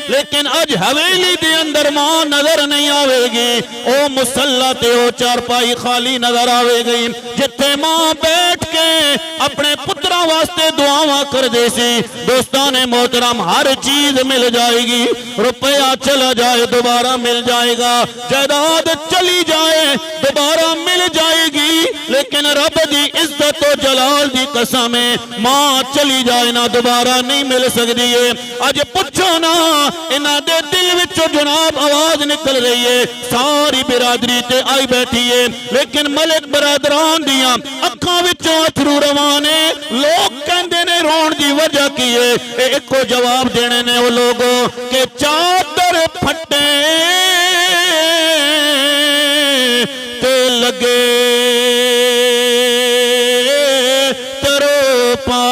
लेकिन अज हवेली दे अंदर मां नजर नहीं आवेगी। ओ मुसल्ला ते ओ चारपाई खाली नजर आवेगी जिथे मां बैठ के अपने पुत्रा वास्ते दुआवां कर दे सी। दोस्तां ने मोहतरम हर चीज मिल जाएगी, रुपया चला जाए दोबारा मिल जाएगा, जायदाद चली जाए दोबारा मिल जाएगी, लेकिन रब दी इज्जत और जलाल दी कसम है मां चली जाए ना दोबारा नहीं मिल सकती है। अज पुछो ना इन्हां दे दिल विचों जनाब आवाज निकल रही है, सारी बिरादरी ते आई बैठी है, लेकिन मलिक बरादरान दियां अखां विचों अथरू रवाने। लोग कहंदे ने रोण दी वजह की है, एको जवाब देने ने वो लोगों के चादर फटे ते लगे तरो पा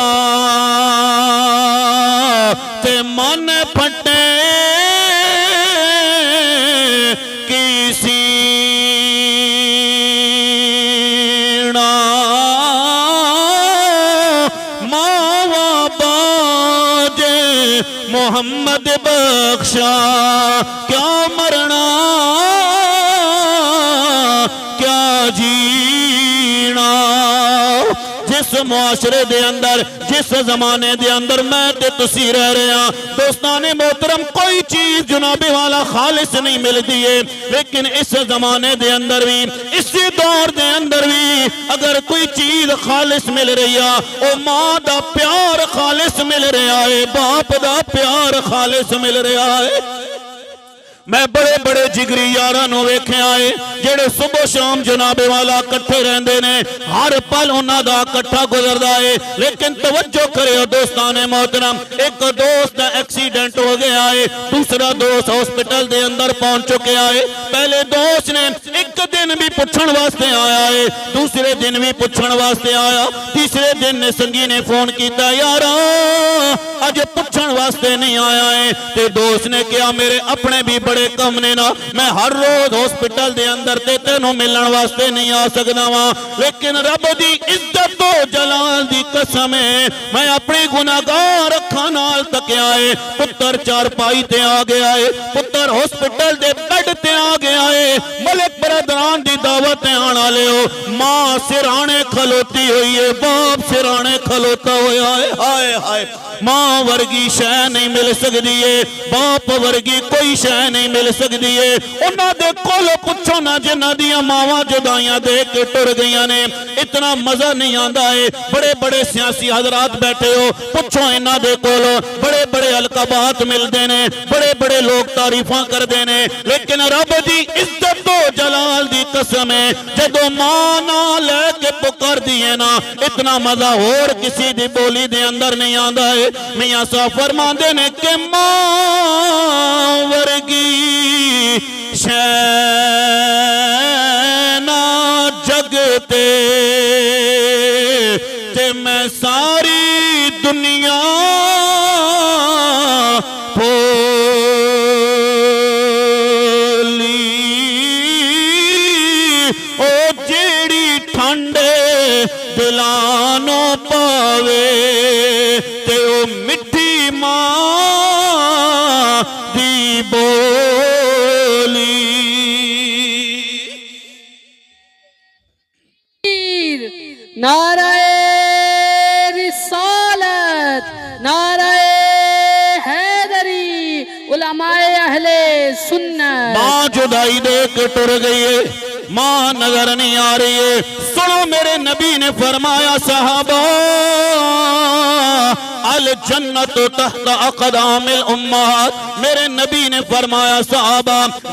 ते मन फटे किसी मावा बाजे मोहम्मद बख्शा क्या मरना क्या जीना। जिस मुआशरे दे अंदर जिस जमाने दे अंदर मैं ते तुसी रह रहे हैं दोस्ताने मोहतरम, कोई चीज जनाबे वाला खालिस नहीं मिलती है, लेकिन इस जमाने दे अंदर भी इसी दौर दे अंदर भी अगर कोई चीज खालिस मिल रही है वो मां दा प्यार खालिस मिल रहा है, बाप दा प्यार खालिस मिल रहा है। मैं बड़े बड़े जिगरी यारां नूं वेख्या है जेड़े सुबह शाम जनाबे वाला कट्ठे रहंदे ने, हर पल उन्हां दा कट्ठा गुजरदा है, लेकिन तवज्जो करियो दोस्ताने मोहतरम, एक दोस्त दा एक्सीडेंट हो गया है, दूसरा दोस्त हॉस्पिटल दे अंदर पहुंच चुका है। पहले दोस्त ने एक दिन भी पुछण वास्ते आया है, दूसरे दिन भी पुछण वास्ते आया, तीसरे दिन ने संगी ने फोन किया यारा अज पुछण वास्ते नहीं आया है, ते दोस्त ने कहा मेरे अपने भी बड़े कम ने ना, मैं हर रोज हॉस्पिटल दे अंदर ते तेनों मिलने वास्ते नहीं आ सकदा वा, लेकिन रब दी इज्जत तो जलाल दी कसम है मैं अपनी गुनाहगार अखां नाल तकिया है। पुत्र चारपाई ते आ गया है, पुत्र हॉस्पिटल दे बेड ते आ गया है, मलिक बरादरान दी दावत ते आण वाले हो, मां सिराने खलोती हुई है, बाप सिराने खलोता होया है। हाय हाय मां वर्गी शै नहीं मिल सकती है, बाप वर्गी कोई शै नहीं मिल सकती है। उन्हां दे कोलों पुछो ना जिन्हां दियां मावां जुदाइयां दे के टुर गईयां ने, इतना मजा नहीं आंदा है। बड़े बड़े सियासी हजरात बैठे हो, पुछो इन्हां दे कोलों बड़े बड़े अलकाबात मिलते ने, बड़े बड़े लोग तारीफां करते ने, लेकिन रब दी इज्जत तो जलाल दी कसम है जदों मां ना लेके पुकार दिए ना, इतना मजा होर किसी दी बोली दे अंदर नहीं आंदा है। मियां साहब फरमांदे ने कि मां वर्गी शैना जगते ते मैं सारी दुनिया भोली, ओ जेड़ी ठंडे दिलानो पावे ते ओ मिठी मां दी बोली। नाराए रिसालत, नाराए हैदरी, उलमाए अहले सुन्नत। मां जुदाई दे के टुर गई है, मां नजर नहीं आ रही है। सुनो मेरे नबी ने फरमाया सहाबा अल जन्नत तहत अक़दामिल उम्महात, मेरे नबी ने फरमाया सहाबा